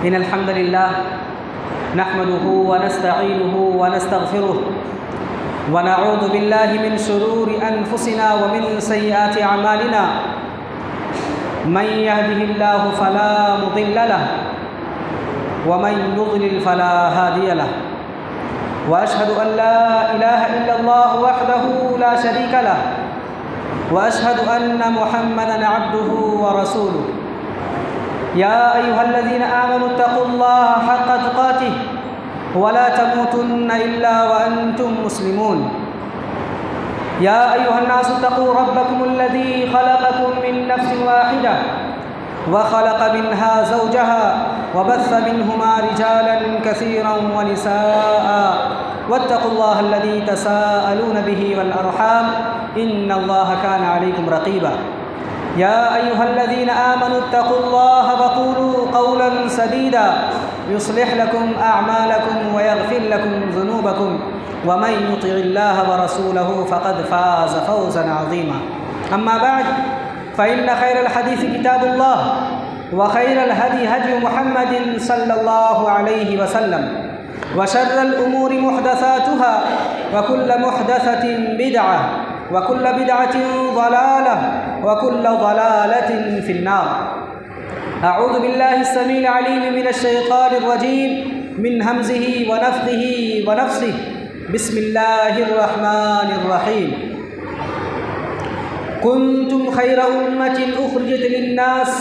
إن الحمد لله نحمده ونستعينه ونستغفره ونعوذ بالله من شرور أنفسنا ومن سيئات أعمالنا من يهده الله فلا مضل له ومن يضلل فلا هادي له وأشهد أن لا إله إلا الله وحده لا شريك له وأشهد أن محمدًا عبده ورسوله يا أيها الذين آمنوا اتقوا الله حق تقاته ولا تموتن إلا وأنتم مسلمون يا أيها الناس اتقوا ربكم الذي خلقكم من نفس واحدة وخلق منها زوجها وبث منهما رجالا كثيرا ونساء واتقوا الله الذي تساءلون به والأرحام إن الله كان عليكم رقيبا يا أيها الذين آمنوا اتقوا الله وقولوا قولا سديدا يصلح لكم أعمالكم ويغفر لكم ذنوبكم ومن يطع الله ورسوله فقد فاز فوزا عظيما أما بعد فإن خير الحديث كتاب الله وخير الهدي هدي محمد صلى الله عليه وسلم وشر الأمور محدثاتها وكل محدثة بدعة وكل بدعة ضلالة وكل ضلالة في النار أعوذ بالله السميع العليم من الشيطان الرجيم من همزه ونفخه ونفسه بسم الله الرحمن الرحيم كنتم خير أمة أخرجت للناس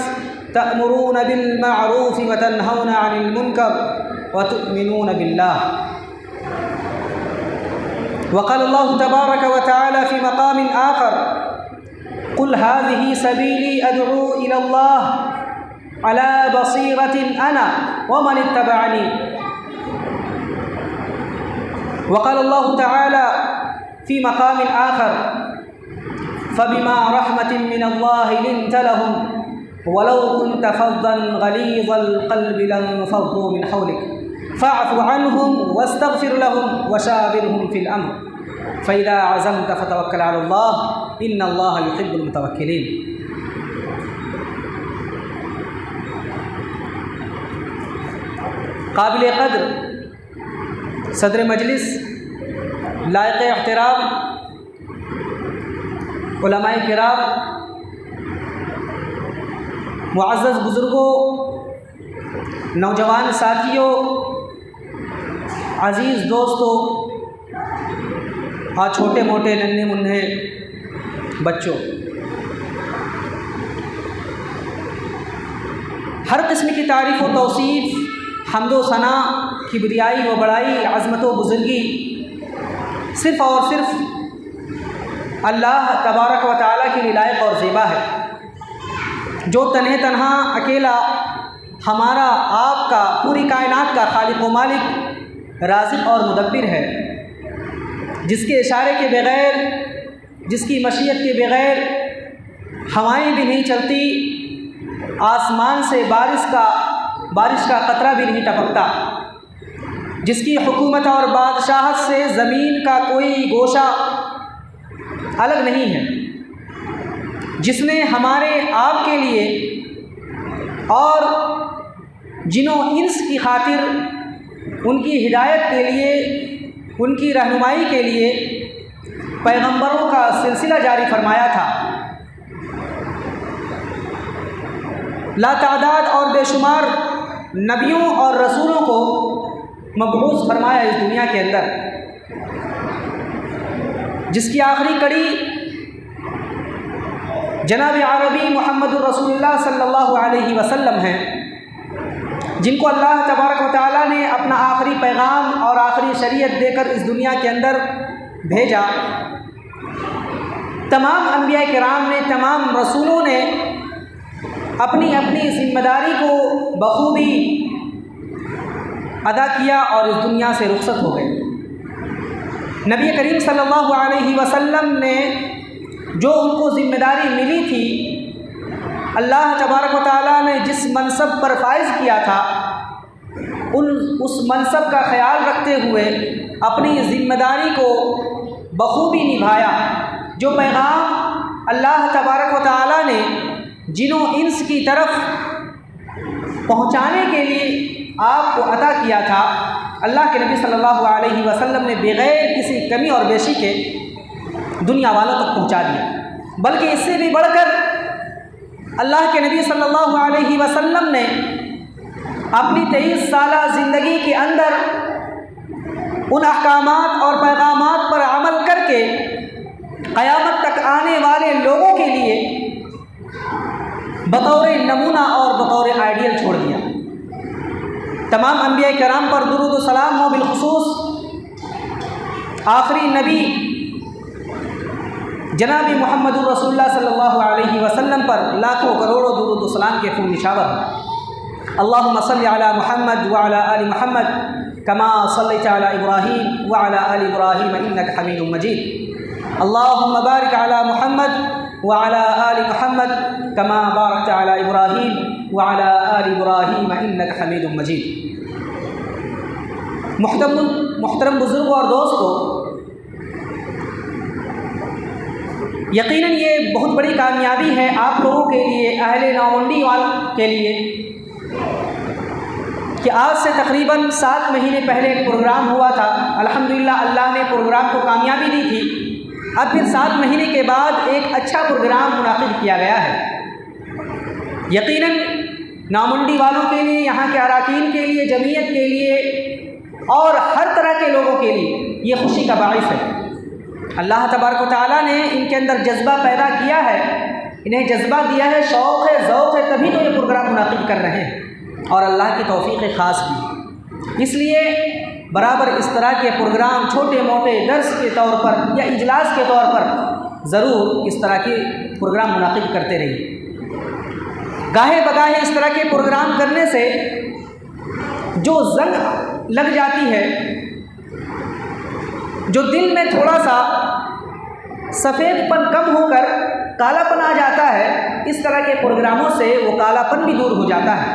تأمرون بالمعروف وتنهون عن المنكر وتؤمنون بالله وقال الله تبارك وتعالى في مقام آخر قل هذه سبيلي أدعو إلى الله على بصيرة أنا ومن اتبعني وقال الله تعالى في مقام آخر فبما رحمة من الله لنت لهم ولو كنت فظا غليظ القلب لانفضوا من حولك فاعف عنهم واستغفر لهم وشاورهم في الأمر فإذا عزمت فتوكل على الله إن الله يحب المتوكلين. قابل قدر صدر مجلس، لائق احترام علماء کرام، معزز بزرگوں، نوجوان ساتھیوں، عزیز دوستوں اور چھوٹے موٹے ننھے منھے بچوں، ہر قسم کی تعریف و توصیف، حمد و ثنا، کبریائی و بڑائی، عظمت و بزرگی صرف اور صرف اللہ تبارک و تعالیٰ کے لیے لائق اور زیبا ہے، جو تنہا اکیلا ہمارا، آپ کا، پوری کائنات کا خالق و مالک، رازق اور مدبر ہے، جس کے اشارے کے بغیر، جس کی مشیت کے بغیر ہوائیں بھی نہیں چلتی، آسمان سے بارش کا قطرہ بھی نہیں ٹپکتا، جس کی حکومت اور بادشاہت سے زمین کا کوئی گوشہ الگ نہیں ہے، جس نے ہمارے آپ کے لیے اور جنوں انس کی خاطر، ان کی ہدایت کے لیے، ان کی رہنمائی کے لیے پیغمبروں کا سلسلہ جاری فرمایا تھا، لا تعداد اور بے شمار نبیوں اور رسولوں کو مبعوث فرمایا اس دنیا کے اندر، جس کی آخری کڑی جناب عربی محمد الرسول اللہ صلی اللہ علیہ وسلم ہیں، جن کو اللہ تبارک و تعالیٰ نے اپنا آخری پیغام اور آخری شریعت دے کر اس دنیا کے اندر بھیجا۔ تمام انبیاء کرام نے، تمام رسولوں نے اپنی اپنی ذمہ داری کو بخوبی ادا کیا اور اس دنیا سے رخصت ہو گئے۔ نبی کریم صلی اللہ علیہ وسلم نے جو ان کو ذمہ داری ملی تھی، اللہ تبارک و تعالیٰ نے جس منصب پر فائز کیا تھا، اس منصب کا خیال رکھتے ہوئے اپنی ذمہ داری کو بخوبی نبھایا۔ جو پیغام اللہ تبارک و تعالیٰ نے جنوں انس کی طرف پہنچانے کے لیے آپ کو عطا کیا تھا، اللہ کے نبی صلی اللہ علیہ وسلم نے بغیر کسی کمی اور بیشی کے دنیا والوں تک پہنچا دیا۔ بلکہ اس سے بھی بڑھ کر اللہ کے نبی صلی اللہ علیہ وسلم نے اپنی 23 سالہ زندگی کے اندر ان احکامات اور پیغامات پر عمل کر کے قیامت تک آنے والے لوگوں کے لیے بطور نمونہ اور بطور آئیڈیل چھوڑ دیا۔ تمام انبیاء کرام پر درود و سلام ہو، بالخصوص آخری نبی جناب محمد الرسول اللہ صلی اللہ علیہ وسلم پر لاکھوں کروڑوں درود و سلام کے خون نشاور۔ اللہم صلی علی محمد وعلی آل محمد کما صلیت علی ابراہیم وعلی آل ابراہیم انک حمید مجید۔ اللہم بارک علی محمد وعلی آل محمد کما بارکت علی ابراہیم وعلی آل ابراہیم انک حمید مجید۔ محترم بزرگوں اور دوستوں، یقیناً یہ بہت بڑی کامیابی ہے آپ لوگوں کے لیے، اہل ناؤمنڈی والوں کے لیے، کہ آج سے تقریباً 7 مہینے پہلے ایک پروگرام ہوا تھا۔ الحمدللہ اللہ نے پروگرام کو کامیابی دی تھی۔ اب پھر 7 مہینے کے بعد ایک اچھا پروگرام منعقد کیا گیا ہے۔ یقیناً ناؤمنڈی والوں کے لیے، یہاں کے اراکین کے لیے، جمعیت کے لیے اور ہر طرح کے لوگوں کے لیے یہ خوشی کا باعث ہے۔ اللہ تبارک و تعالیٰ نے ان کے اندر جذبہ پیدا کیا ہے، انہیں جذبہ دیا ہے، شوق ہے، ذوق ہے، تبھی تو یہ پروگرام منعقد کر رہے ہیں، اور اللہ کی توفیق خاص بھی۔ اس لیے برابر اس طرح کے پروگرام چھوٹے موٹے درس کے طور پر یا اجلاس کے طور پر ضرور اس طرح کے پروگرام منعقد کرتے رہیے۔ گاہے بگاہے اس طرح کے پروگرام کرنے سے جو زنگ لگ جاتی ہے، جو دل میں تھوڑا سا سفید پن کم ہو کر کالا پن آ جاتا ہے، اس طرح کے پروگراموں سے وہ کالا پن بھی دور ہو جاتا ہے۔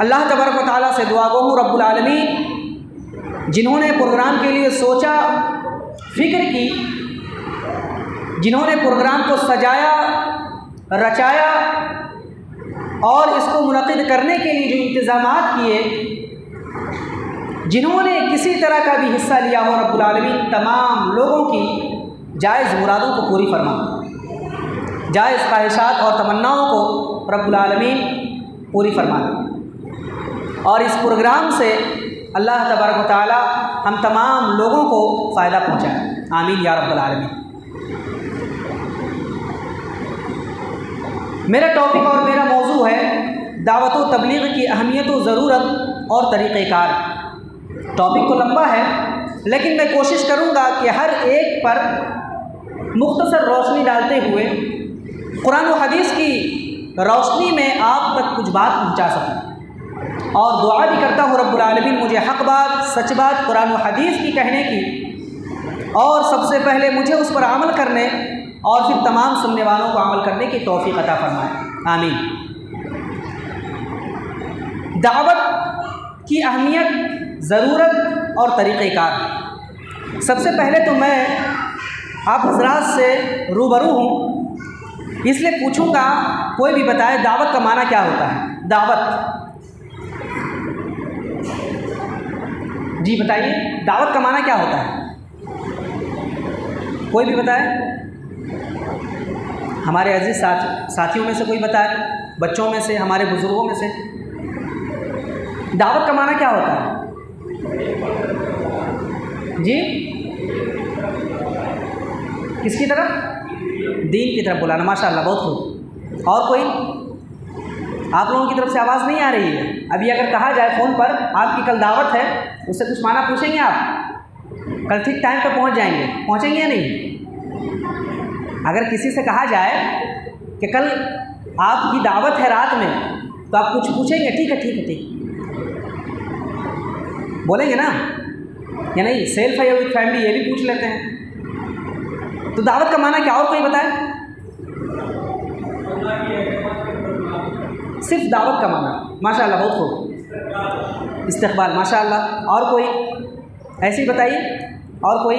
اللہ تبارک و تعالیٰ سے دعا گو ہوں رب العالمین، جنہوں نے پروگرام کے لیے سوچا، فکر کی، جنہوں نے پروگرام کو سجایا، رچایا اور اس کو منعقد کرنے کے لیے جو انتظامات کیے، جنہوں نے کسی طرح کا بھی حصہ لیا ہو، رب العالمین تمام لوگوں کی جائز مرادوں کو پوری فرما، جائز خواہشات اور تمناؤں کو رب العالمین پوری فرما، اور اس پروگرام سے اللہ تبارک و تعالی ہم تمام لوگوں کو فائدہ پہنچائے، آمین یا رب العالمین۔ میرا ٹاپک اور میرا موضوع ہے دعوت و تبلیغ کی اہمیت و ضرورت اور طریقہ کار۔ ٹاپک تو لمبا ہے، لیکن میں کوشش کروں گا کہ ہر ایک پر مختصر روشنی ڈالتے ہوئے قرآن و حدیث کی روشنی میں آپ تک کچھ بات پہنچا سکوں، اور دعا بھی کرتا ہوں رب العالمین مجھے حق بات، سچ بات قرآن و حدیث کی کہنے کی، اور سب سے پہلے مجھے اس پر عمل کرنے اور پھر تمام سننے والوں کو عمل کرنے کی توفیق عطا فرمائے، آمین۔ دعوت کی اہمیت، ضرورت اور طریقہ کار۔ سب سے پہلے تو میں آپ حضرات سے روبرو ہوں، اس لیے پوچھوں گا کوئی بھی بتائے دعوت کا معنی کیا ہوتا ہے؟ دعوت، جی بتائیے، دعوت کا معنی کیا ہوتا ہے؟ کوئی بھی بتائے، ہمارے عزیز ساتھیوں میں سے کوئی بتائے، بچوں میں سے، ہمارے بزرگوں میں سے، دعوت کا معنی کیا ہوتا ہے؟ جی کس کی طرف؟ دین کی طرف بلانا، ماشاء اللہ، بہت خوب۔ اور کوئی؟ آپ لوگوں کی طرف سے آواز نہیں آ رہی ہے۔ ابھی اگر کہا جائے فون پر آپ کی کل دعوت ہے، اس سے کچھ معنی پوچھیں گے آپ؟ کل ٹھیک ٹائم پہ پہنچ جائیں گے، پہنچیں گے یا نہیں؟ اگر کسی سے کہا جائے کہ کل آپ کی دعوت ہے رات میں، تو آپ کچھ پوچھیں گے؟ ٹھیک ہے، ٹھیک ہے، ٹھیک بولیں گے نا، یا نہیں؟ سیلف ہے یا وتھ فیملی، یہ بھی پوچھ لیتے ہیں۔ تو دعوت کا معنی کیا؟ اور کوئی بتائے؟ صرف دعوت کا معنی، ماشاء اللہ، بہت خوب، استقبال، ماشاء اللہ۔ اور کوئی ایسی بتائیے، اور کوئی؟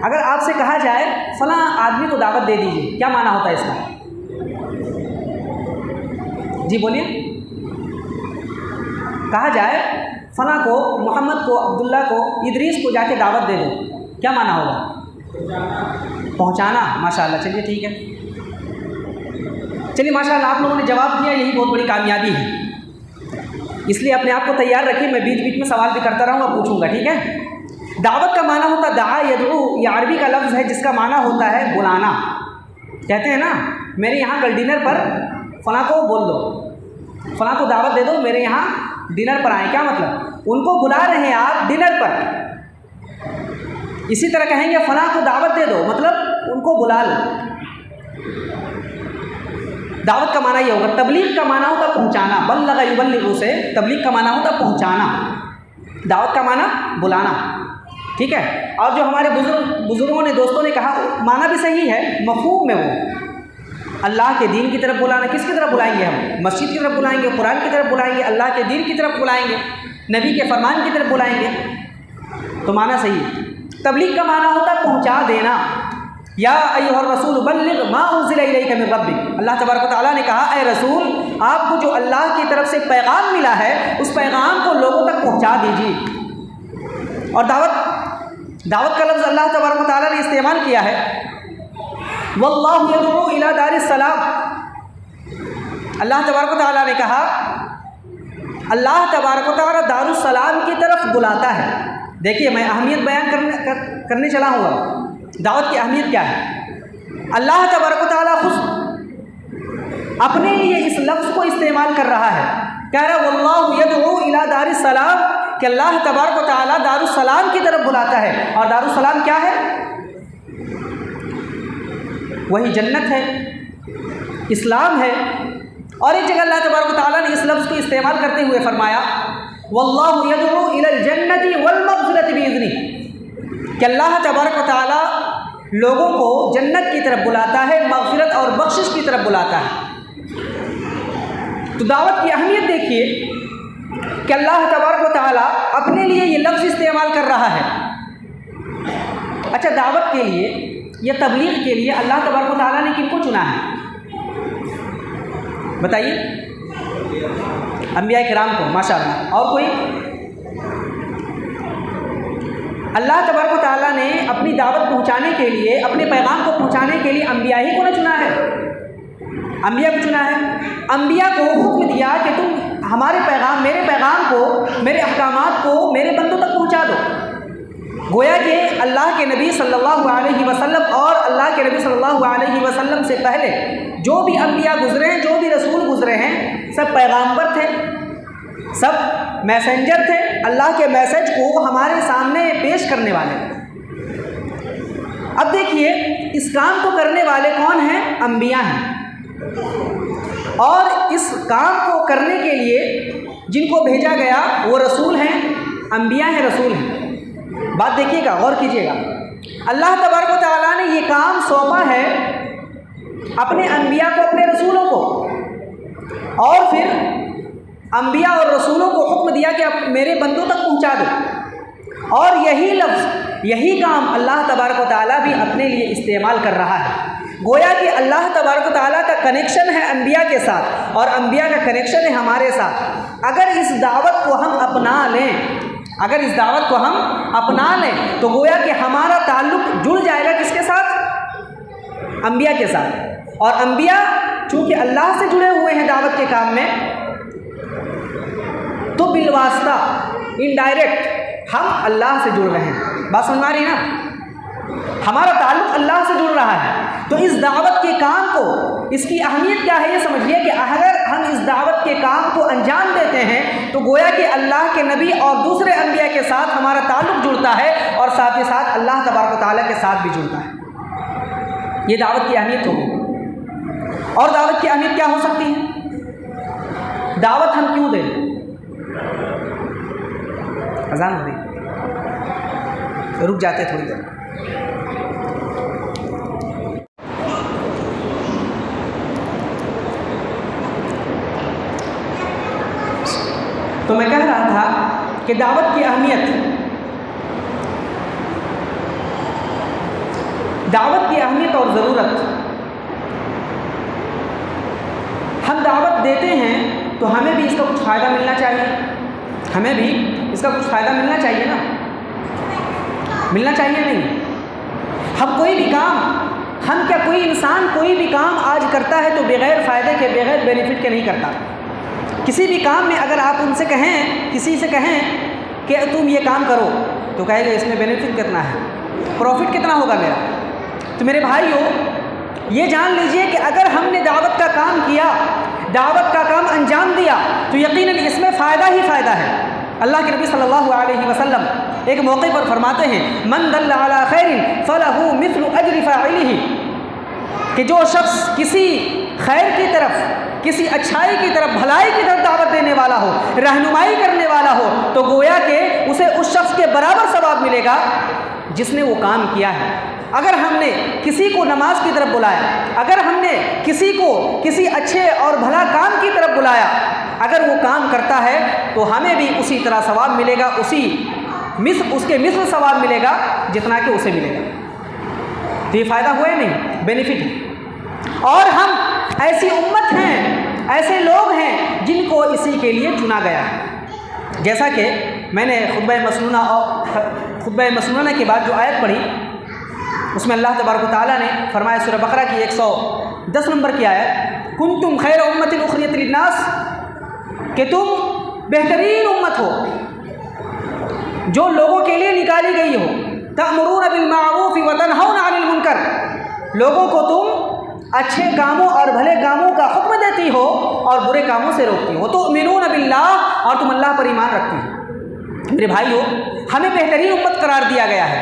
اگر آپ سے کہا جائے فلاں آدمی کو دعوت دے دیجیے، کیا معنی ہوتا ہے اس کا؟ جی بولیے. کہا جائے فلاں کو، محمد کو، عبداللہ کو، ادریس کو جا کے دعوت دے دو، کیا معنی ہوگا؟ پہنچانا. ماشاء اللہ. چلیے ٹھیک ہے، چلیے ماشاء اللہ آپ لوگوں نے جواب دیا، یہی بہت بڑی کامیابی ہے. اس لیے اپنے آپ کو تیار رکھیے، میں بیچ بیچ میں سوال بھی کرتا رہوں گا، پوچھوں گا. ٹھیک ہے. دعوت کا معنی ہوتا ہے دعا یدعو، یہ عربی کا لفظ ہے جس کا معنی ہوتا ہے بلانا. کہتے ہیں نا میرے یہاں کل ڈنر پر فلاں کو بول دو، فلاں کو دعوت دے دو میرے یہاں ڈنر پر آئیں. کیا مطلب؟ ان کو بلا رہے ہیں آپ ڈنر پر. اسی طرح کہیں گے فلاں کو دعوت دے دو، مطلب ان کو بلا لو. دعوت کا معنی یہ ہوگا. تبلیغ کا معنی ہوتا پہنچانا، بلغ یبلغ سے تبلیغ کا معنی ہوتا پہنچانا، دعوت کا معنی بلانا. ٹھیک ہے. اور جو ہمارے بزرگوں نے، دوستوں نے کہا معنی بھی صحیح ہے، مفہوم میں وہ اللہ کے دین کی طرف بلانا. کس کی طرف بلائیں گے ہم؟ مسجد کی طرف بلائیں گے، قرآن کی طرف بلائیں گے، اللہ کے دین کی طرف بلائیں گے، نبی کے فرمان کی طرف بلائیں گے. تو معنی صحیح ہے. تبلیغ کا معنی ہوتا ہے پہنچا دینا. یا ایھا الرسول بلغ ما انزل الیک من ربک. اللہ تبارک و تعالیٰ نے کہا اے رسول آپ کو جو اللہ کی طرف سے پیغام ملا ہے اس پیغام کو لوگوں تک پہنچا دیجیے. اور دعوت کا لفظ اللہ تبارک و تعالیٰ نے استعمال کیا ہے واللہ یدعو الی دار السلام. اللہ تبارک و تعالیٰ نے کہا اللہ تبارک و تعالیٰ دار السلام کی طرف بلاتا ہے. دیکھیے میں اہمیت بیان کرنے چلا ہوں. دعوت کی اہمیت کیا ہے؟ اللہ تبارک و تعالیٰ خود اپنے لیے اس لفظ کو استعمال کر رہا ہے. کہہ رہا ہے واللہ یدعو الی دار السلام، کہ اللہ تبارک و تعالیٰ دار السلام کی طرف بلاتا ہے. اور دار السلام کیا ہے؟ وہی جنت ہے، اسلام ہے. اور ایک جگہ اللہ تبارک و تعالیٰ نے اس لفظ کو استعمال کرتے ہوئے فرمایا واللہ یدعو الی الجنت والمغفرۃ باذنہ، کہ اللہ تبارک و تعالیٰ لوگوں کو جنت کی طرف بلاتا ہے، مغفرت اور بخشش کی طرف بلاتا ہے. تو دعوت کی اہمیت دیکھیے کہ اللہ تبارک و تعالیٰ اپنے لیے یہ لفظ استعمال کر رہا ہے. اچھا دعوت کے لیے یا تبلیغ کے لیے اللہ تبارک و تعالیٰ نے کن کو چنا ہے؟ بتائیے. انبیاء کرام کو. ماشاء اللہ. اور کوئی؟ اللہ تبارک و تعالیٰ نے اپنی دعوت پہنچانے کے لیے، اپنے پیغام کو پہنچانے کے لیے انبیاء ہی کو نہ چنا ہے، انبیاء کو چنا ہے. انبیاء کو حکم دیا کہ تم ہمارے پیغام، میرے پیغام کو، میرے احکامات کو میرے بندوں تک پہنچا دو. گویا کہ اللہ کے نبی صلی اللہ علیہ وسلم اور اللہ کے نبی صلی اللہ علیہ وسلم سے پہلے جو بھی انبیاء گزرے ہیں، جو بھی رسول گزرے ہیں، سب پیغامبر تھے، سب میسنجر تھے، اللہ کے میسج کو ہمارے سامنے پیش کرنے والے. اب دیکھیے اس کام کو کرنے والے کون ہیں؟ انبیاء ہیں. اور اس کام کو کرنے کے لیے جن کو بھیجا گیا وہ رسول ہیں، انبیاء ہیں، رسول ہیں. بات دیکھیے گا، غور کیجیے گا. اللہ تبارک و تعالیٰ نے یہ کام سونپا ہے اپنے انبیاء کو، اپنے رسولوں کو، اور پھر انبیاء اور رسولوں کو حکم دیا کہ آپ میرے بندوں تک پہنچا دو. اور یہی لفظ، یہی کام اللہ تبارک و تعالیٰ بھی اپنے لیے استعمال کر رہا ہے. گویا کہ اللہ تبارک و تعالیٰ کا کنیکشن ہے انبیاء کے ساتھ، اور انبیاء کا کنیکشن ہے ہمارے ساتھ. اگر اس دعوت کو ہم اپنا لیں، اگر اس دعوت کو ہم اپنا لیں تو گویا کہ ہمارا تعلق جڑ جائے گا کس کے ساتھ؟ انبیاء کے ساتھ. اور انبیاء چونکہ اللہ سے جڑے ہوئے ہیں دعوت کے کام میں، تو بالواسطہ انڈائریکٹ ہم اللہ سے جڑ رہے ہیں. بات سمجھ آ رہی ہے نا؟ ہمارا تعلق اللہ سے جڑ رہا ہے. تو اس دعوت کے کام کو، اس کی اہمیت کیا ہے یہ سمجھیے کہ اگر ہم اس دعوت کے کام کو انجام دیتے ہیں تو گویا کہ اللہ کے نبی اور دوسرے انبیاء کے ساتھ ہمارا تعلق جڑتا ہے، اور ساتھ ہی ساتھ اللہ تبارک و تعالیٰ کے ساتھ بھی جڑتا ہے. یہ دعوت کی اہمیت ہوگی. اور دعوت کی اہمیت کیا ہو سکتی ہے؟ دعوت ہم کیوں دیں؟ اذان ہو رہی، رک جاتے تھوڑی دیر. تو میں کہہ رہا تھا کہ دعوت کی اہمیت دعوت کی اہمیت اور ضرورت. ہم دعوت دیتے ہیں تو ہمیں بھی اس کا کچھ فائدہ ملنا چاہیے. ہمیں بھی اس کا کچھ فائدہ ملنا چاہیے نا. ملنا چاہیے نہیں؟ ہم کوئی بھی کام، کوئی انسان کوئی بھی کام آج کرتا ہے تو بغیر فائدے کے، بغیر بینیفٹ کے نہیں کرتا. کسی بھی کام میں اگر آپ ان سے کہیں، کسی سے کہیں کہ تم یہ کام کرو، تو کہے گا اس میں بینیفٹ کتنا ہے، پروفٹ کتنا ہوگا میرا. تو میرے بھائیو، یہ جان لیجئے کہ اگر ہم نے دعوت کا کام کیا، دعوت کا کام انجام دیا، تو یقیناً اس میں فائدہ ہی فائدہ ہے. اللہ کے نبی صلی اللہ علیہ وسلم ایک موقع پر فرماتے ہیں من دل علی خیر فلہ مثل اجر فاعلہ، کہ جو شخص کسی خیر کی طرف، کسی اچھائی کی طرف، بھلائی کی طرف دعوت دینے والا ہو، رہنمائی کرنے والا ہو، تو گویا کہ اسے اس شخص کے برابر ثواب ملے گا جس نے وہ کام کیا ہے. اگر ہم نے کسی کو نماز کی طرف بلایا، اگر ہم نے کسی کو کسی اچھے اور بھلا کام کی طرف بلایا، اگر وہ کام کرتا ہے تو ہمیں بھی اسی طرح ثواب ملے گا، اس کے مثل ثواب ملے گا جتنا کہ اسے ملے گا. تو یہ فائدہ ہوا ہے نہیں، بینیفٹ ہے. اور ہم ایسی امت ہیں، ایسے لوگ ہیں جن کو اسی کے لیے چنا گیا ہے. جیسا کہ میں نے خطبہ مسنونہ کے بعد جو آیت پڑھی، اس میں اللہ تبارک و تعالیٰ نے فرمایا، سورہ بقرہ کی 110 نمبر کی آیت، کنتم خیر امت اخرجت للناس، کہ تم بہترین امت ہو جو لوگوں کے لیے نکالی گئی ہو. تأمرون بالمعروف وتنہون عن المنکر، لوگوں کو تم اچھے کاموں اور بھلے کاموں کا حکم دیتی ہو اور برے کاموں سے روکتی ہو. تؤمنون باللہ، اور تم اللہ پر ایمان رکھتی ہو. میرے بھائیو، ہمیں بہترین امت قرار دیا گیا ہے،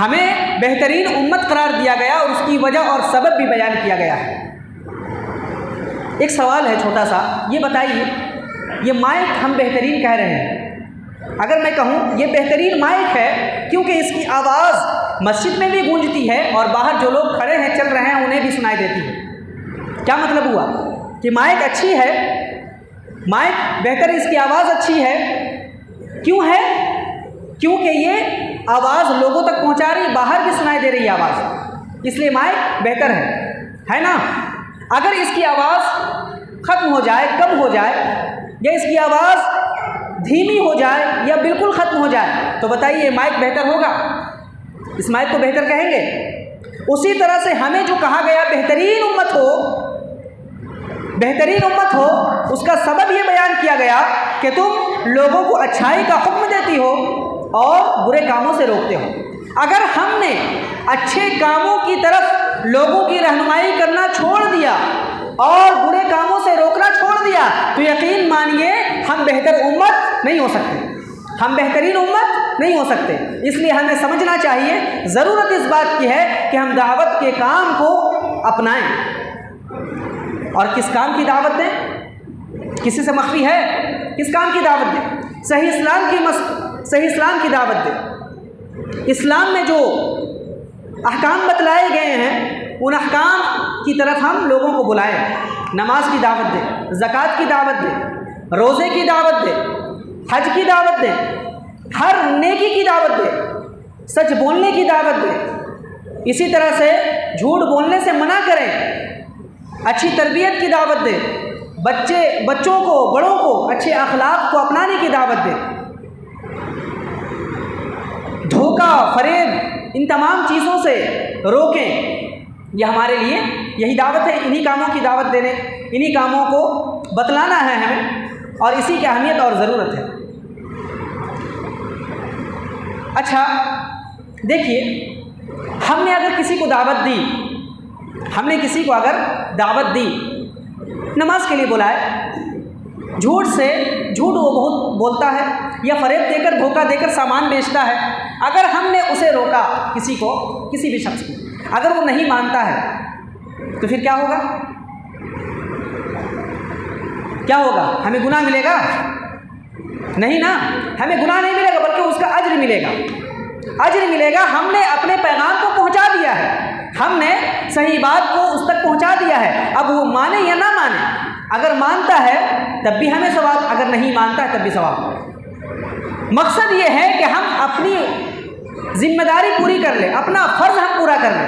ہمیں بہترین امت قرار دیا گیا، اور اس کی وجہ اور سبب بھی بیان کیا گیا ہے. ایک سوال ہے چھوٹا سا، یہ بتائیے، یہ مائک ہم بہترین کہہ رہے ہیں، اگر میں کہوں یہ بہترین مائک ہے کیونکہ اس کی آواز مسجد میں بھی گونجتی ہے اور باہر جو لوگ کھڑے ہیں، چل رہے ہیں، انہیں بھی سنائی دیتی ہے. کیا مطلب ہوا کہ مائک اچھی ہے، مائک بہتر، اس کی آواز اچھی ہے. کیوں ہے؟ کیونکہ یہ آواز لوگوں تک پہنچا رہی، باہر بھی سنائی دے رہی ہے آواز، اس لیے مائک بہتر ہے نا. اگر اس کی آواز ختم ہو جائے، کم ہو جائے، یا اس کی آواز دھیمی ہو جائے یا بالکل ختم ہو جائے، تو بتائیے یہ مائک بہتر ہوگا؟ اس مائک کو بہتر کہیں گے؟ اسی طرح سے ہمیں جو کہا گیا بہترین امت ہو، بہترین امت ہو، اس کا سبب یہ بیان کیا گیا کہ تم لوگوں کو اچھائی کا حکم دیتی ہو اور برے کاموں سے روکتے ہو. اگر ہم نے اچھے کاموں کی طرف لوگوں کی رہنمائی کرنا چھوڑ دیا اور برے کاموں سے روکنا چھوڑ دیا، تو یقین مانیے ہم بہتر امت نہیں ہو سکتے، ہم بہترین امت نہیں ہو سکتے. اس لیے ہمیں سمجھنا چاہیے، ضرورت اس بات کی ہے کہ ہم دعوت کے کام کو اپنائیں. اور کس کام کی دعوت دیں؟ کسی سے مخفی ہے؟ کس کام کی دعوت دیں؟ صحیح اسلام کی دعوت دیں. اسلام میں جو احکام بتلائے گئے ہیں، ان احکام کی طرف ہم لوگوں کو بلائیں. نماز کی دعوت دیں، زکوٰۃ کی دعوت دیں، روزے کی دعوت دیں، حج کی دعوت دیں، ہر نیکی کی دعوت دیں، سچ بولنے کی دعوت دیں. اسی طرح سے جھوٹ بولنے سے منع کریں، اچھی تربیت کی دعوت دیں، بچوں کو، بڑوں کو اچھے اخلاق کو اپنانے کی دعوت دیں. دھوکہ، فریب، ان تمام چیزوں سے روکیں. یہ ہمارے لیے یہی دعوت ہے، انہی کاموں کی دعوت دینے، انہی کاموں کو بتلانا ہے ہمیں، اور اسی کی اہمیت اور ضرورت ہے. اچھا دیکھیے، ہم نے اگر کسی کو دعوت دی، ہم نے کسی کو اگر دعوت دی، نماز کے لیے بلائے، جھوٹ وہ بہت بولتا ہے، یا فریب دے کر، دھوکہ دے کر سامان بیچتا ہے، اگر ہم نے اسے روکا، کسی کو، کسی بھی شخص کو، اگر وہ نہیں مانتا ہے، تو پھر کیا ہوگا؟ کیا ہوگا؟ ہمیں گناہ ملے گا؟ نہیں نا، ہمیں گناہ نہیں ملے گا، بلکہ اس کا اجر ملے گا. اجر ملے گا. ہم نے اپنے پیغام کو پہنچا دیا ہے، ہم نے صحیح بات کو اس تک پہنچا دیا ہے. اب وہ مانے یا نہ مانے، اگر مانتا ہے تب بھی ہمیں ثواب، اگر نہیں مانتا ہے تب بھی ثواب. مقصد یہ ہے کہ ہم اپنی ذمہ داری پوری کر لیں، اپنا فرض ہم پورا کر لیں،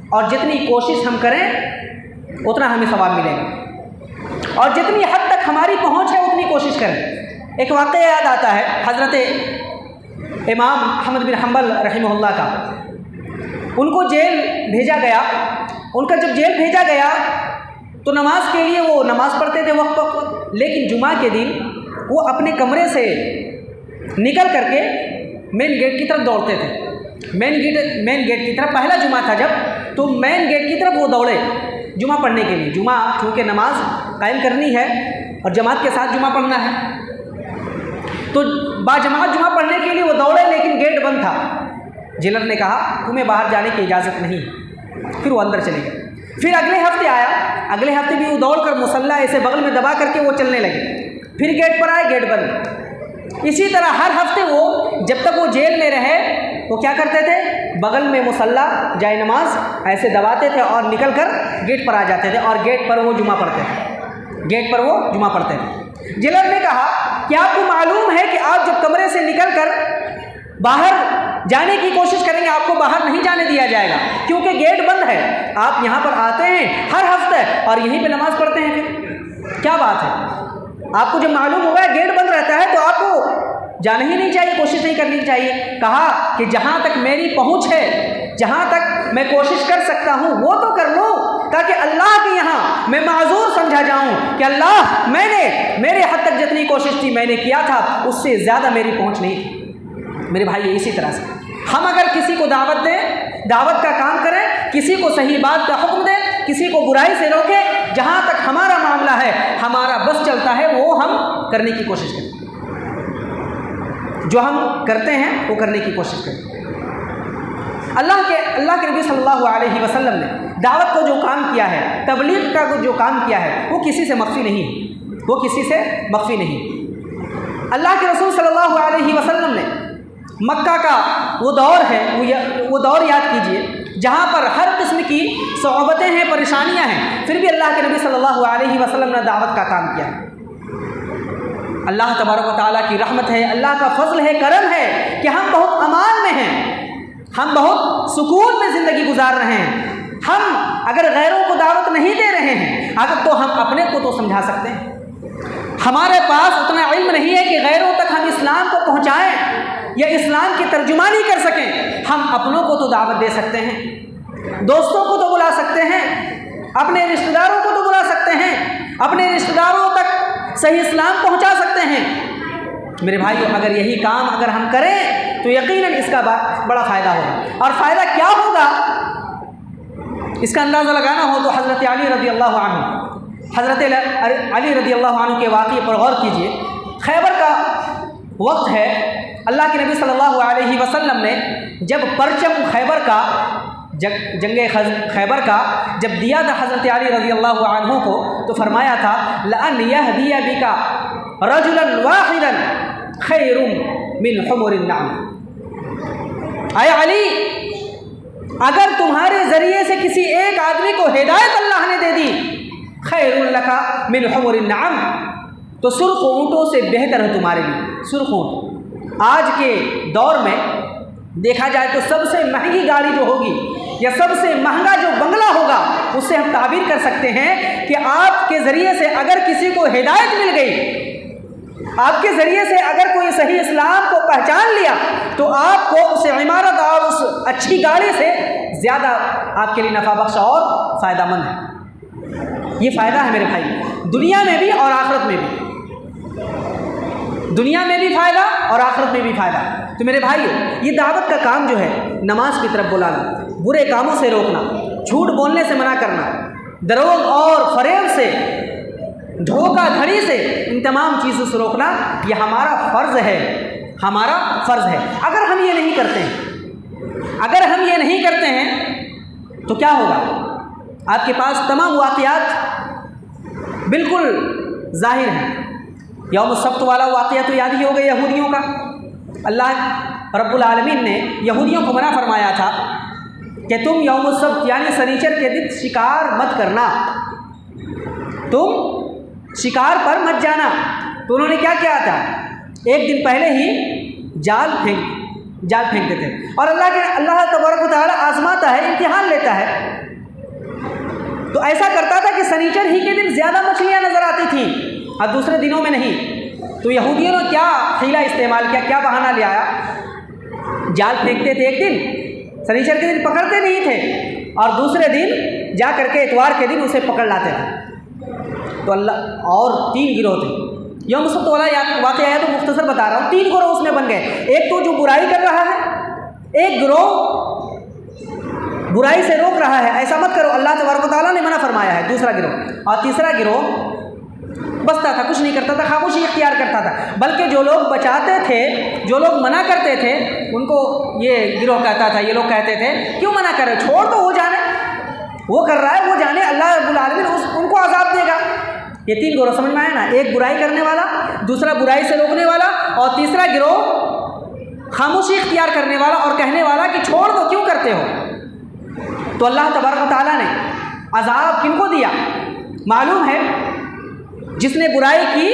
اور جتنی کوشش ہم کریں اتنا ہمیں ثواب ملے گا، اور جتنی حد تک ہماری پہنچ ہے اتنی کوشش کریں۔ ایک واقعہ یاد آتا ہے حضرت امام احمد بن حنبل رحمہ اللہ کا، ان کو جیل بھیجا گیا، ان کا جب جیل بھیجا گیا تو نماز کے لیے وہ نماز پڑھتے تھے وقت وقت، لیکن جمعہ کے دن وہ اپنے کمرے سے نکل کر کے مین گیٹ کی طرف دوڑتے تھے۔ مین گیٹ کی طرف، پہلا جمعہ تھا جب، تو مین گیٹ کی طرف وہ دوڑے جمعہ پڑھنے کے لیے۔ جمعہ چونکہ نماز قائم کرنی ہے اور جماعت کے ساتھ جمعہ پڑھنا ہے، تو باجماعت جمعہ پڑھنے کے لیے وہ دوڑے، لیکن گیٹ بند تھا۔ جیلر نے کہا تمہیں باہر جانے کی اجازت نہیں، پھر وہ اندر چلے گئے۔ پھر اگلے ہفتے آیا، اگلے ہفتے بھی وہ دوڑ کر مصلی ایسے بغل میں دبا کر کے وہ چلنے لگے، پھر گیٹ پر آئے، گیٹ بند۔ اسی طرح ہر ہفتے وہ جب تک وہ جیل میں رہے وہ کیا کرتے تھے، بغل میں مصلی جائے نماز ایسے دباتے تھے اور نکل کر گیٹ پر آ جاتے تھے، اور گیٹ پر وہ جمعہ پڑھتے تھے، گیٹ پر وہ جمعہ پڑھتے تھے۔ جیلر نے کہا کہ آپ کو معلوم ہے کہ آپ جب کمرے سے نکل کر باہر جانے کی کوشش کریں گے آپ کو باہر نہیں جانے دیا جائے گا، کیونکہ گیٹ بند ہے۔ آپ یہاں پر آتے ہیں ہر ہفتے اور یہیں پہ نماز پڑھتے ہیں، پھر کیا بات ہے؟ آپ کو جب معلوم ہوگا گیٹ بند رہتا ہے تو آپ کو جانا ہی نہیں چاہیے، کوشش نہیں کرنی چاہیے۔ کہا کہ جہاں تک میری پہنچ ہے، جہاں تک میں کوشش کر سکتا ہوں وہ تو کر لوں، تاکہ اللہ کے یہاں میں معذور سمجھا جاؤں کہ اللہ میں نے میرے حد تک جتنی کوشش تھی میں نے کیا تھا، اس سے زیادہ میری پہنچ نہیں تھی۔ میرے بھائی اسی طرح سے ہم اگر کسی کو دعوت دیں، دعوت کا کام کریں، کسی کو صحیح بات کا حکم دیں، کسی کو برائی سے روکیں، جہاں تک ہمارا معاملہ ہے، ہمارا بس چلتا ہے، وہ ہم کرنے کی کوشش کریں، جو ہم کرتے ہیں وہ کرنے کی کوشش کریں۔ اللہ کے نبی صلی اللہ علیہ وسلم نے دعوت کو جو کام کیا ہے، تبلیغ کا جو کام کیا ہے، وہ کسی سے مخفی نہیں، وہ کسی سے مخفی نہیں۔ اللہ کے رسول صلی اللہ علیہ وسلم نے مکہ کا وہ دور ہے، وہ دور یاد کیجئے جہاں پر ہر قسم کی صعوبتیں ہیں، پریشانیاں ہیں، پھر بھی اللہ کے نبی صلی اللہ علیہ وسلم نے دعوت کا کام کیا۔ اللہ تبارک و تعالیٰ کی رحمت ہے، اللہ کا فضل ہے، کرم ہے کہ ہم بہت امان میں ہیں، ہم بہت سکون میں زندگی گزار رہے ہیں۔ ہم اگر غیروں کو دعوت نہیں دے رہے ہیں اگر تو ہم اپنے کو تو سمجھا سکتے ہیں۔ ہمارے پاس اتنا علم نہیں ہے کہ غیروں تک ہم اسلام کو پہنچائیں یا اسلام کی ترجمانی کر سکیں، ہم اپنوں کو تو دعوت دے سکتے ہیں، دوستوں کو تو بلا سکتے ہیں، اپنے رشتہ داروں کو تو بلا سکتے ہیں، اپنے رشتہ داروں تک صحیح اسلام پہنچا سکتے ہیں۔ میرے بھائیو اگر یہی کام اگر ہم کریں تو یقیناً اس کا بڑا فائدہ ہوگا، اور فائدہ کیا ہوگا اس کا اندازہ لگانا ہو تو حضرت علی رضی اللہ عنہ کے واقعے پر غور کیجئے۔ خیبر کا وقت ہے، اللہ کے نبی صلی اللہ علیہ وسلم نے جب پرچم خیبر کا جنگ خیبر کا جب دیا تھا حضرت علی رضی اللہ عنہ کو، تو فرمایا تھا لَأَنْ يَهْدِيَ بِكَ رَجُلًا وَاحِدًا خَيْرٌ مِّنْ حُمُرِ النَّعَمِ۔ اے علی، اگر تمہارے ذریعے سے کسی ایک آدمی کو ہدایت اللہ نے دے دی، خَيْرٌ لَكَ مِّنْ حُمُرِ النَّعَمِ، تو سرخ اونٹوں سے بہتر ہے تمہارے لیے۔ سرخ اونٹ آج کے دور میں دیکھا جائے تو سب سے مہنگی گاڑی جو ہوگی یا سب سے مہنگا جو بنگلہ ہوگا، اس سے ہم تعبیر کر سکتے ہیں کہ آپ کے ذریعے سے اگر کسی کو ہدایت مل گئی، آپ کے ذریعے سے اگر کوئی صحیح اسلام کو پہچان لیا، تو آپ کو اس عمارت اور اس اچھی گاڑی سے زیادہ آپ کے لیے نفع بخش اور فائدہ مند ہے۔ یہ فائدہ ہے میرے بھائی، دنیا میں بھی اور آخرت میں بھی، دنیا میں بھی فائدہ اور آخرت میں بھی فائدہ۔ تو میرے بھائیو یہ دعوت کا کام جو ہے، نماز کی طرف بلانا، برے کاموں سے روکنا، جھوٹ بولنے سے منع کرنا، دروغ اور فریب سے، دھوکہ دھڑی سے، ان تمام چیزوں سے روکنا، یہ ہمارا فرض ہے، ہمارا فرض ہے۔ اگر ہم یہ نہیں کرتے ہیں، اگر ہم یہ نہیں کرتے ہیں تو کیا ہوگا؟ آپ کے پاس تمام واقعات بالکل ظاہر ہیں۔ یوم السبت والا واقعہ تو یاد ہی ہو گیا یہودیوں کا۔ اللہ رب العالمین نے یہودیوں کو منع فرمایا تھا کہ تم یوم السبت یعنی سنیچر کے دن شکار مت کرنا، تم شکار پر مت جانا۔ تو انہوں نے کیا کیا تھا؟ ایک دن پہلے ہی جال پھینک، جال پھینکتے تھے. اور اللہ تبارک و تعالیٰ آزماتا ہے، امتحان لیتا ہے. تو ایسا کرتا تھا کہ سنیچر ہی کے دن زیادہ مچھلیاں نظر آتی تھیں اور دوسرے دنوں میں نہیں. تو یہودیوں نے کیا حیلہ استعمال کیا، کیا بہانہ لے آیا؟ جال پھینکتے تھے ایک دن، سنیچر کے دن پکڑتے نہیں تھے، اور دوسرے دن جا کر کے اتوار کے دن اسے پکڑ لاتے تھے. تو اللہ اور 3 گروہ تھے. یوم السبت والا واقعہ ہے تو مختصر بتا رہا ہوں. 3 گروہ اس میں بن گئے. ایک تو جو برائی کر رہا ہے، ایک گروہ برائی سے روک رہا ہے، ایسا مت کرو، اللہ تبارک و تعالیٰ نے منع فرمایا ہے، دوسرا گروہ. اور تیسرا گروہ بستا تھا، کچھ نہیں کرتا تھا، خاموشی اختیار کرتا تھا. بلکہ جو لوگ بچاتے تھے، جو لوگ منع کرتے تھے، ان کو یہ گروہ کہتا تھا، یہ لوگ کہتے تھے کیوں منع کر رہے، چھوڑ تو وہ جانے، وہ کر رہا ہے وہ جانے، اللہ رب العالمین ان کو عذاب دے گا. یہ 3 گروہ سمجھ میں آیا نا؟ ایک برائی کرنے والا، دوسرا برائی سے روکنے والا، اور تیسرا گروہ خاموشی اختیار کرنے والا اور کہنے والا کہ چھوڑ دو، کیوں کرتے ہو. تو اللہ تبارک و تعالیٰ نے عذاب کن کو دیا معلوم ہے؟ جس نے برائی کی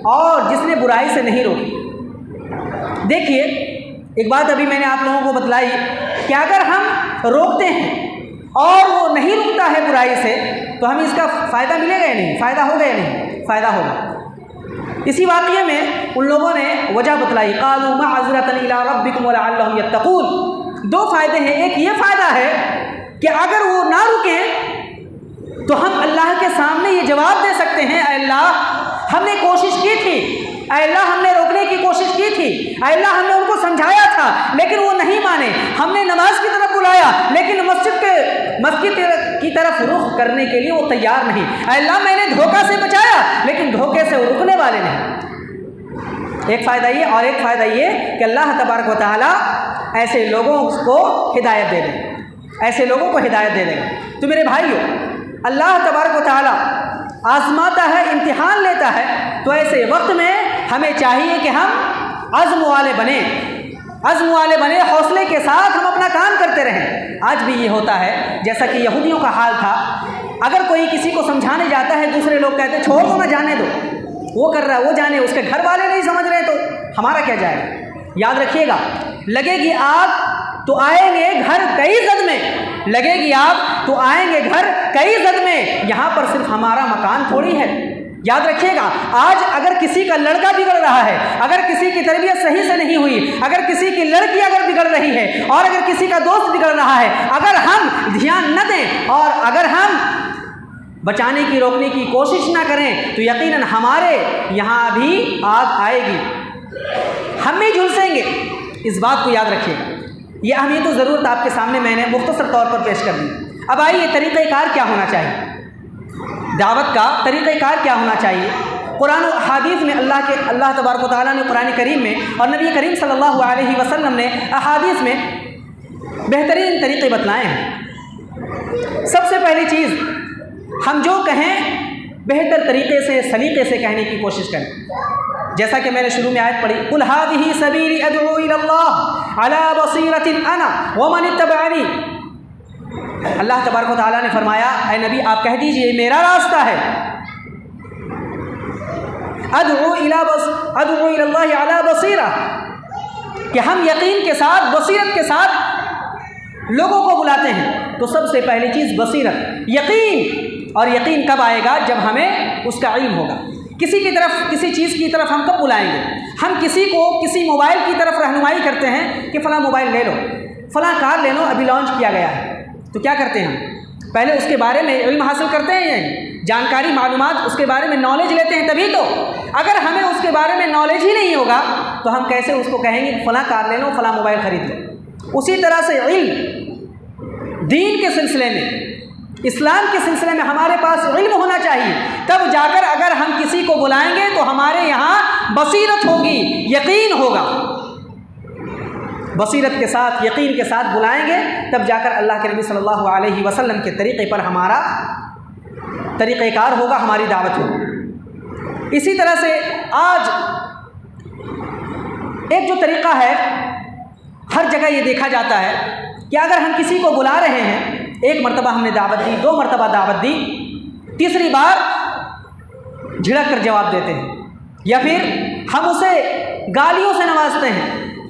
اور جس نے برائی سے نہیں روکی. دیکھیے ایک بات ابھی میں نے آپ لوگوں کو بتلائی کہ اگر ہم روکتے ہیں اور وہ نہیں رکتا ہے برائی سے تو ہمیں اس کا فائدہ ملے گا یا نہیں؟ فائدہ ہوگا یا نہیں؟ فائدہ ہوگا. اسی واقعے میں ان لوگوں نے وجہ بتلائی، قالوا معذرۃ الی ربکم ولعلہم یتقون. 2 فائدے ہیں. ایک یہ فائدہ ہے کہ اگر وہ نہ رکیں تو ہم اللہ کے سامنے یہ جواب دے سکتے ہیں، اے اللہ ہم نے کوشش کی تھی، اے اللہ ہم نے روکنے کی کوشش کی تھی، اے اللہ ہم نے ان کو سمجھایا تھا لیکن وہ نہیں مانے، ہم نے نماز کی طرف بلایا لیکن مسجد کی طرف رخ کرنے کے لیے وہ تیار نہیں، اے اللہ میں نے دھوکہ سے بچایا لیکن دھوکے سے وہ رکنے والے نہیں. ایک فائدہ یہ، اور ایک فائدہ یہ کہ اللہ تبارک و تعالیٰ ایسے لوگوں کو ہدایت دے دے، ایسے لوگوں کو ہدایت دے دے. تو میرے بھائیو، اللہ تبارک و تعالیٰ آزماتا ہے، امتحان لیتا ہے. تو ایسے وقت میں ہمیں چاہیے کہ ہم عزم والے بنیں، حوصلے کے ساتھ ہم اپنا کام کرتے رہیں. آج بھی یہ ہوتا ہے جیسا کہ یہودیوں کا حال تھا. اگر کوئی کسی کو سمجھانے جاتا ہے، دوسرے لوگ کہتے ہیں چھوڑ دو نہ، جانے دو، وہ کر رہا ہے وہ جانے، اس کے گھر والے نہیں سمجھ رہے تو ہمارا کیا جائے. یاد رکھیے گا، لگے گی آگ تو آئیں گے گھر کئی زد میں، لگے گی آگ تو آئیں گے گھر کئی زد میں. یہاں پر صرف ہمارا مکان تھوڑی ہے. یاد رکھیے گا، آج اگر کسی کا لڑکا بگڑ رہا ہے، اگر کسی کی تربیت صحیح سے نہیں ہوئی، اگر کسی کی لڑکی اگر بگڑ رہی ہے، اور اگر کسی کا دوست بگڑ رہا ہے، اگر ہم دھیان نہ دیں اور اگر ہم بچانے کی روکنے کی کوشش نہ کریں تو یقیناً ہمارے یہاں بھی آگ آئے گی، ہم بھی جھلسیں گے. اس بات کو یاد رکھیے. یہ اہمیت و ضرورت آپ کے سامنے میں نے مختصر طور پر پیش کر دی. اب آئیے طریقہ کار کیا ہونا چاہیے، دعوت کا طریقہ کار کیا ہونا چاہیے. قرآن و احادیث میں اللہ تبارک و تعالیٰ نے قرآن کریم میں اور نبی کریم صلی اللہ علیہ وسلم نے احادیث میں بہترین طریقے بتلائے ہیں. سب سے پہلی چیز، ہم جو کہیں بہتر طریقے سے، سلیقے سے کہنے کی کوشش کریں. جیسا کہ میں نے شروع میں آیت پڑھی، قل هذه سبیلی ادعو الی اللہ علی بصیرۃ انا ومن اتبعنی. اللہ تبارک و تعالیٰ نے فرمایا، اے نبی آپ کہہ دیجئے میرا راستہ ہے، ادعو الی اللہ علی بصیرہ، کہ ہم یقین کے ساتھ، بصیرت کے ساتھ لوگوں کو بلاتے ہیں. تو سب سے پہلی چیز بصیرت، یقین. اور یقین کب آئے گا؟ جب ہمیں اس کا علم ہوگا. کسی کی طرف، کسی چیز کی طرف ہم کب بلائیں گے؟ ہم کسی کو کسی موبائل کی طرف رہنمائی کرتے ہیں کہ فلاں موبائل لے لو، فلاں کار لے لو، ابھی لانچ کیا گیا ہے. تو کیا کرتے ہیں ہم؟ پہلے اس کے بارے میں علم حاصل کرتے ہیں یا جانکاری، معلومات، اس کے بارے میں نالج لیتے ہیں تبھی تو. اگر ہمیں اس کے بارے میں نالج ہی نہیں ہوگا تو ہم کیسے اس کو کہیں گے فلاں کار لے لو، فلاں موبائل خرید لو. اسی طرح سے علم، دین کے سلسلے میں، اسلام کے سلسلے میں ہمارے پاس علم ہونا چاہیے. تب جا کر اگر ہم کسی کو بلائیں گے تو ہمارے یہاں بصیرت ہوگی، یقین ہوگا. بصیرت کے ساتھ، یقین کے ساتھ بلائیں گے تب جا کر اللہ کے نبی صلی اللہ علیہ وسلم کے طریقے پر ہمارا طریقہ کار ہوگا، ہماری دعوت ہوگی. اسی طرح سے آج ایک جو طریقہ ہے، ہر جگہ یہ دیکھا جاتا ہے کہ اگر ہم کسی کو بلا رہے ہیں، ایک مرتبہ ہم نے دعوت دی، 2 مرتبہ دعوت دی، تیسری بار جھڑک کر جواب دیتے ہیں، یا پھر ہم اسے گالیوں سے نوازتے ہیں،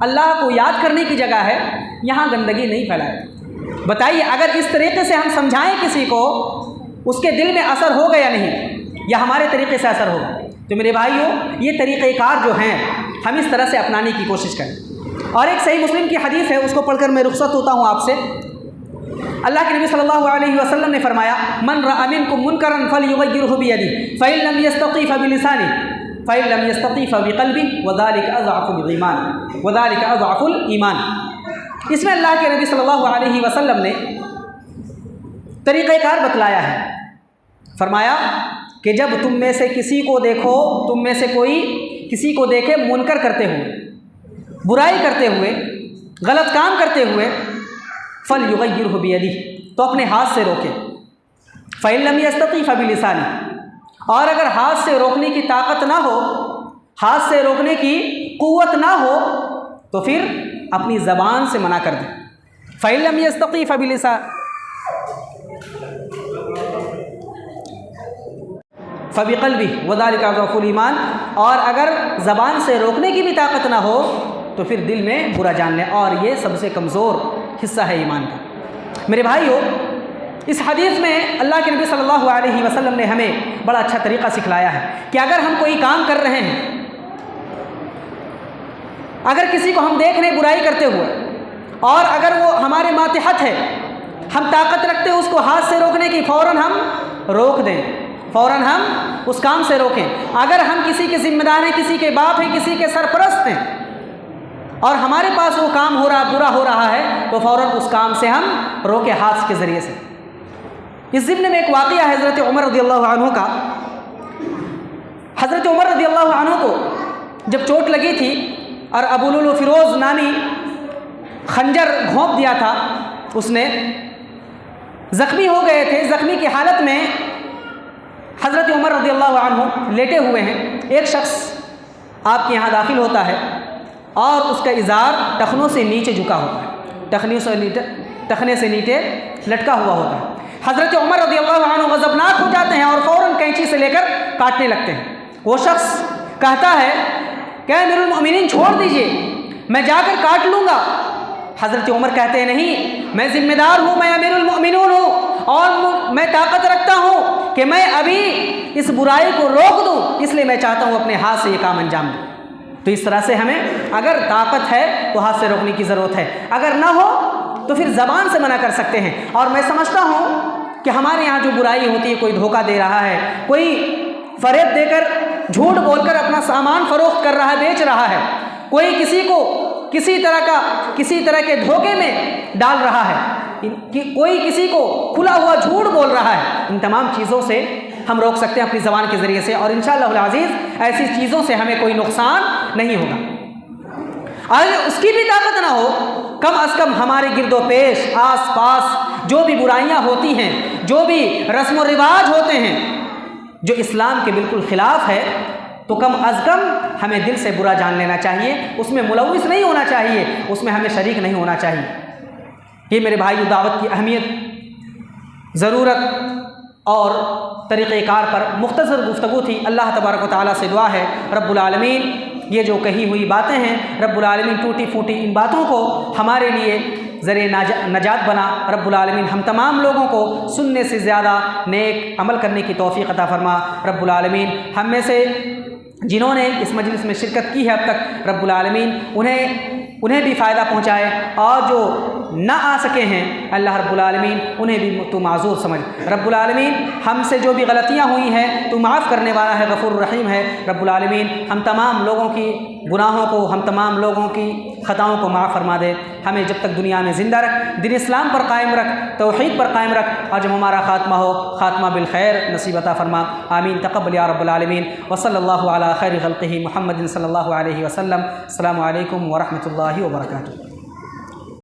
اللہ کو یاد کرنے کی جگہ ہے، یہاں گندگی نہیں پھیلائے۔ بتائیے اگر اس طریقے سے ہم سمجھائیں کسی کو، اس کے دل میں اثر ہوگا یا نہیں، یا ہمارے طریقے سے اثر ہوگا؟ تو میرے بھائیوں، یہ طریقۂ کار جو ہیں ہم اس طرح سے اپنانے کی کوشش کریں۔ اور ایک صحیح مسلم کی حدیث ہے، اس کو پڑھ کر میں رخصت ہوتا ہوں آپ سے۔ اللہ کے نبی صلی اللہ علیہ وسلم نے فرمایا، من رأى منکم منکرا فلیغیرہ بیدہ فإن لم یستطع فبلسانہ فإن لم یستطع فبقلبہ وذلک اضعف الایمان۔ اس میں اللہ کے نبی صلی اللہ علیہ وسلم نے طریقہ کار بتلایا ہے۔ فرمایا کہ جب تم میں سے کسی کو دیکھو، تم میں سے کوئی کسی کو دیکھے منکر کرتے ہوئے، برائی کرتے ہوئے، غلط کام کرتے ہوئے، فَلْيُغَيِّرْهُ بِيَدِهِ، تو اپنے ہاتھ سے روکے، فَإِن لَمْ يَسْتَطِعْ فَبِلِسَانِهِ، اور اگر ہاتھ سے روکنے کی طاقت نہ ہو، ہاتھ سے روکنے کی قوت نہ ہو، تو پھر اپنی زبان سے منع کر دیں۔ فَإِن لَمْ يَسْتَطِعْ فَبِقَلْبِهِ وَذَلِكَ أَضْعَفُ الْإِيمَانِ، اور اگر زبان سے روکنے کی بھی طاقت نہ ہو تو پھر دل میں برا جان لیں، اور یہ سب سے کمزور حصہ ہے ایمان کا۔ میرے بھائیوں، اس حدیث میں اللہ کے نبی صلی اللہ علیہ وسلم نے ہمیں بڑا اچھا طریقہ سکھلایا ہے کہ اگر ہم کوئی کام کر رہے ہیں، اگر کسی کو ہم دیکھ رہے ہیں برائی کرتے ہوئے، اور اگر وہ ہمارے ماتحت ہے، ہم طاقت رکھتے ہیں اس کو ہاتھ سے روکنے کی، فوراً ہم روک دیں، فوراً ہم اس کام سے روکیں۔ اگر ہم کسی کے ذمہ دار ہیں، کسی کے باپ ہیں، کسی کے سرپرست ہیں، اور ہمارے پاس وہ کام ہو رہا، برا ہو رہا ہے، تو فوراً اس کام سے ہم روکیں ہاتھ کے ذریعے سے۔ اس ضمن میں ایک واقعہ ہے حضرت عمر رضی اللہ عنہ کا۔ حضرت عمر رضی اللہ عنہ کو جب چوٹ لگی تھی اور ابو لؤلؤ فیروز نامی خنجر گھونپ دیا تھا، اس نے زخمی ہو گئے تھے، زخمی کی حالت میں حضرت عمر رضی اللہ عنہ لیٹے ہوئے ہیں۔ ایک شخص آپ کے یہاں داخل ہوتا ہے اور اس کا ازار ٹخنوں سے نیچے جھکا ہوتا ہے، ٹخنے سے نیچے لٹکا ہوا ہوتا ہے۔ حضرت عمر رضی اللہ عنہ غضبناک ہو جاتے ہیں اور فوراً کینچی سے لے کر کاٹنے لگتے ہیں۔ وہ شخص کہتا ہے کہ امیر المؤمنین چھوڑ دیجئے، میں جا کر کاٹ لوں گا۔ حضرت عمر کہتے ہیں نہیں، میں ذمہ دار ہوں، میں امیر المؤمنین ہوں، اور میں طاقت رکھتا ہوں کہ میں ابھی اس برائی کو روک دوں، اس لیے میں چاہتا ہوں اپنے ہاتھ سے یہ کام انجام دوں۔ تو اس طرح سے ہمیں اگر طاقت ہے تو ہاتھ سے روکنے کی ضرورت ہے، اگر نہ ہو تو پھر زبان سے منع کر سکتے ہیں۔ اور میں سمجھتا ہوں کہ ہمارے یہاں جو برائی ہوتی ہے، کوئی دھوکہ دے رہا ہے، کوئی فریب دے کر، جھوٹ بول کر اپنا سامان فروخت کر رہا ہے، بیچ رہا ہے، کوئی کسی کو کسی طرح کے دھوکے میں ڈال رہا ہے، کوئی کسی کو کھلا ہوا جھوٹ بول رہا ہے، ان تمام چیزوں سے ہم روک سکتے ہیں اپنی زبان کے ذریعے سے، اور انشاءاللہ العزیز ایسی چیزوں سے ہمیں کوئی نقصان نہیں ہوگا۔ اگر اس کی بھی طاقت نہ ہو، کم از کم ہمارے گرد و پیش، آس پاس جو بھی برائیاں ہوتی ہیں، جو بھی رسم و رواج ہوتے ہیں جو اسلام کے بالکل خلاف ہے، تو کم از کم ہمیں دل سے برا جان لینا چاہیے، اس میں ملوث نہیں ہونا چاہیے، اس میں ہمیں شریک نہیں ہونا چاہیے۔ یہ میرے بھائیو دعوت کی اہمیت، ضرورت اور طریقۂ کار پر مختصر گفتگو تھی۔ اللہ تبارک و تعالیٰ سے دعا ہے رب العالمین یہ جو کہی ہوئی باتیں ہیں، رب العالمین ٹوٹی پھوٹی ان باتوں کو ہمارے لیے ذریعہ نجات بنا۔ رب العالمین ہم تمام لوگوں کو سننے سے زیادہ نیک عمل کرنے کی توفیق عطا فرما۔ رب العالمین ہم میں سے جنہوں نے اس مجلس میں شرکت کی ہے اب تک، رب العالمین انہیں بھی فائدہ پہنچائے، اور جو نہ آ سکے ہیں اللہ رب العالمین انہیں بھی تو معذور سمجھ۔ رب العالمین ہم سے جو بھی غلطیاں ہوئی ہیں تو معاف کرنے والا ہے، غفور الرحیم ہے۔ رب العالمین ہم تمام لوگوں کی گناہوں کو، ہم تمام لوگوں کی خطاؤں کو معاف فرما دے۔ ہمیں جب تک دنیا میں زندہ رکھ، دین اسلام پر قائم رکھ، توحید پر قائم رکھ، اور جب ہمارا خاتمہ ہو، خاتمہ بالخیر نصیب عطا فرما۔ آمین تقبل یا رب العالمین، وصلی اللہ علی خیر خلقہ محمد صلی اللہ علیہ وسلم۔ السلام علیکم ورحمۃ اللہ وبرکاتہ۔